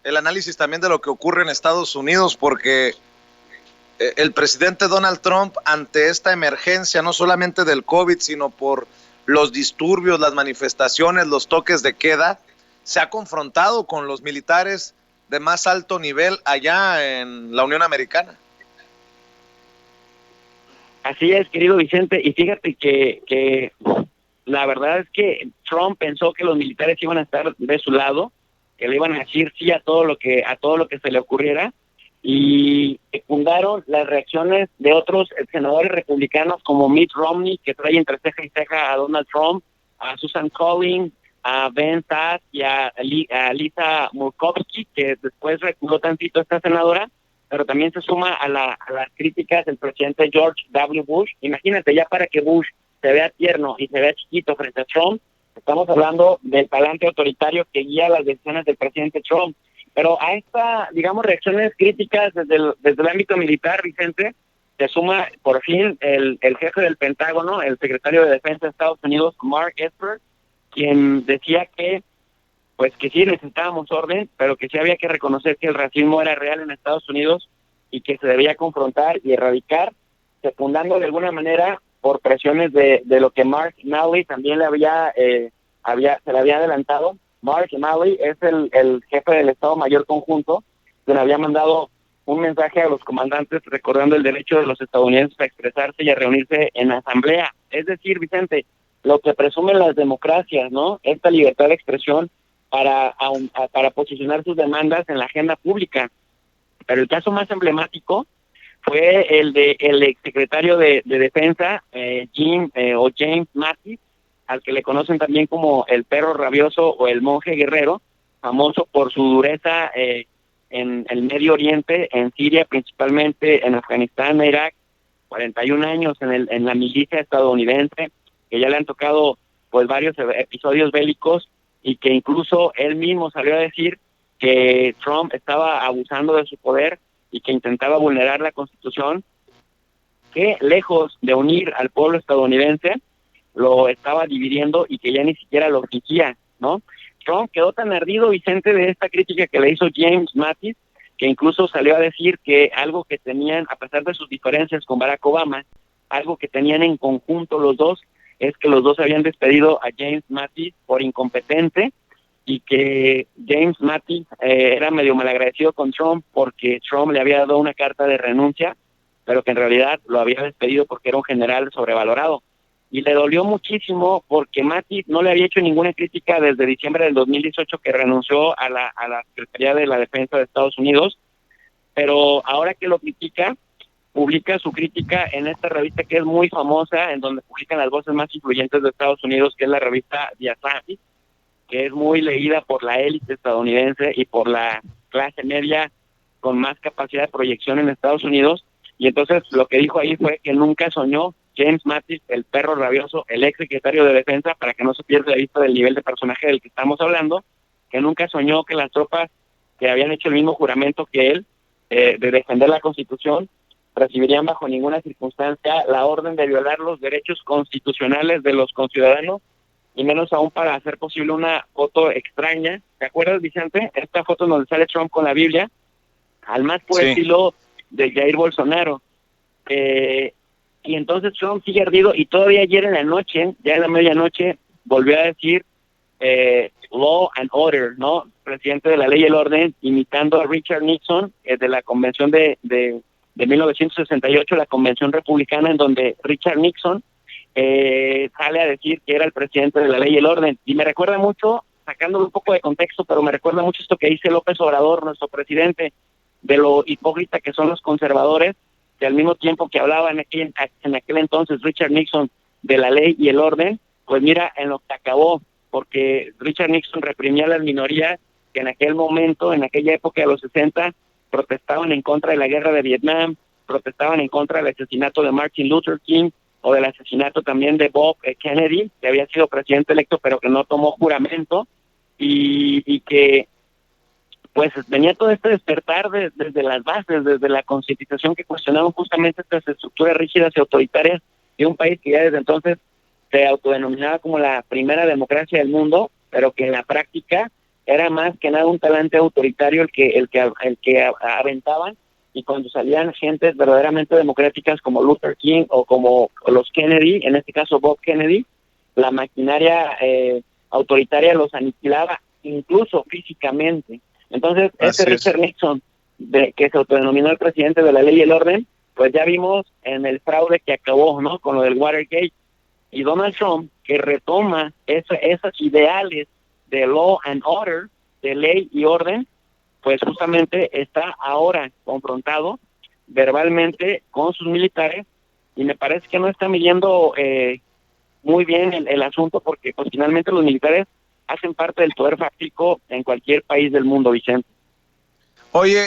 el análisis también de lo que ocurre en Estados Unidos, porque el presidente Donald Trump, ante esta emergencia, no solamente del COVID, sino por los disturbios, las manifestaciones, los toques de queda, se ha confrontado con los militares de más alto nivel allá en la Unión Americana. Así es, querido Vicente, y fíjate que la verdad es que Trump pensó que los militares iban a estar de su lado, que le iban a decir sí a todo lo que se le ocurriera, y secundaron las reacciones de otros senadores republicanos como Mitt Romney, que trae entre ceja y ceja a Donald Trump, a Susan Collins, a Ben Sass y a Lisa Murkowski, que después reculó tantito esta senadora, pero también se suma a las críticas del presidente George W. Bush. Imagínate, ya para que Bush se vea tierno y se vea chiquito frente a Trump, estamos hablando del talante autoritario que guía las decisiones del presidente Trump. Pero a esta, digamos, reacciones críticas desde el ámbito militar, Vicente, se suma por fin el jefe del Pentágono, el secretario de Defensa de Estados Unidos, Mark Esper, quien decía que sí necesitábamos orden, pero que sí había que reconocer que el racismo era real en Estados Unidos y que se debía confrontar y erradicar, secundando de alguna manera por presiones de lo que Mark Milley también se le había adelantado. Mark Milley es el jefe del Estado Mayor Conjunto, quien había mandado un mensaje a los comandantes recordando el derecho de los estadounidenses a expresarse y a reunirse en asamblea. Es decir, Vicente, lo que presumen las democracias, ¿no? Esta libertad de expresión para posicionar sus demandas en la agenda pública. Pero el caso más emblemático fue el de el exsecretario de Defensa, James Mattis, al que le conocen también como el perro rabioso o el monje guerrero, famoso por su dureza en el Medio Oriente, en Siria principalmente, en Afganistán, Irak, 41 años en la milicia estadounidense, que ya le han tocado pues varios episodios bélicos, y que incluso él mismo salió a decir que Trump estaba abusando de su poder y que intentaba vulnerar la Constitución, que lejos de unir al pueblo estadounidense, lo estaba dividiendo y que ya ni siquiera lo exigía, ¿no? Trump quedó tan ardido, Vicente, de esta crítica que le hizo James Mattis, que incluso salió a decir que algo que tenían, a pesar de sus diferencias con Barack Obama, algo que tenían en conjunto los dos, es que los dos habían despedido a James Mattis por incompetente, y que James Mattis era medio malagradecido con Trump porque Trump le había dado una carta de renuncia, pero que en realidad lo había despedido porque era un general sobrevalorado. Y le dolió muchísimo porque Mattis no le había hecho ninguna crítica desde diciembre del 2018, que renunció a la Secretaría de la Defensa de Estados Unidos, pero ahora que lo critica, publica su crítica en esta revista que es muy famosa, en donde publican las voces más influyentes de Estados Unidos, que es la revista The Atlantic, que es muy leída por la élite estadounidense y por la clase media con más capacidad de proyección en Estados Unidos. Y entonces lo que dijo ahí fue que nunca soñó James Mattis, el perro rabioso, el ex secretario de Defensa, para que no se pierda de vista del nivel de personaje del que estamos hablando, que nunca soñó que las tropas que habían hecho el mismo juramento que él, de defender la Constitución, recibirían bajo ninguna circunstancia la orden de violar los derechos constitucionales de los conciudadanos, y menos aún para hacer posible una foto extraña. ¿Te acuerdas, Vicente? Esta foto donde sale Trump con la Biblia, al más puro estilo de Jair Bolsonaro. Y entonces Trump sigue ardido, y todavía ayer en la noche, ya en la medianoche, volvió a decir law and order, ¿no? Presidente de la ley y el orden, imitando a Richard Nixon, de la convención de 1968, la convención republicana, en donde Richard Nixon sale a decir que era el presidente de la ley y el orden. Y me recuerda mucho, sacándolo un poco de contexto, pero me recuerda mucho esto que dice López Obrador, nuestro presidente, de lo hipócrita que son los conservadores, que al mismo tiempo que hablaba en aquel entonces Richard Nixon de la ley y el orden, pues mira en lo que acabó, porque Richard Nixon reprimía a las minorías que en aquel momento, en aquella época de los 60, protestaban en contra de la guerra de Vietnam, protestaban en contra del asesinato de Martin Luther King, o del asesinato también de Bob Kennedy, que había sido presidente electo pero que no tomó juramento, y que pues venía todo este despertar desde las bases, desde la concientización, que cuestionaban justamente estas estructuras rígidas y autoritarias de un país que ya desde entonces se autodenominaba como la primera democracia del mundo, pero que en la práctica era más que nada un talante autoritario el que aventaban, y cuando salían gentes verdaderamente democráticas como Luther King o como los Kennedy, en este caso Bob Kennedy, la maquinaria autoritaria los aniquilaba incluso físicamente. Entonces, Así es. Richard Nixon, que se autodenominó el presidente de la ley y el orden, pues ya vimos en el fraude que acabó, ¿no?, con lo del Watergate. Y Donald Trump, que retoma esos ideales de law and order, de ley y orden, pues justamente está ahora confrontado verbalmente con sus militares, y me parece que no está midiendo muy bien el asunto, porque pues finalmente los militares hacen parte del poder fáctico en cualquier país del mundo, Vicente. Oye,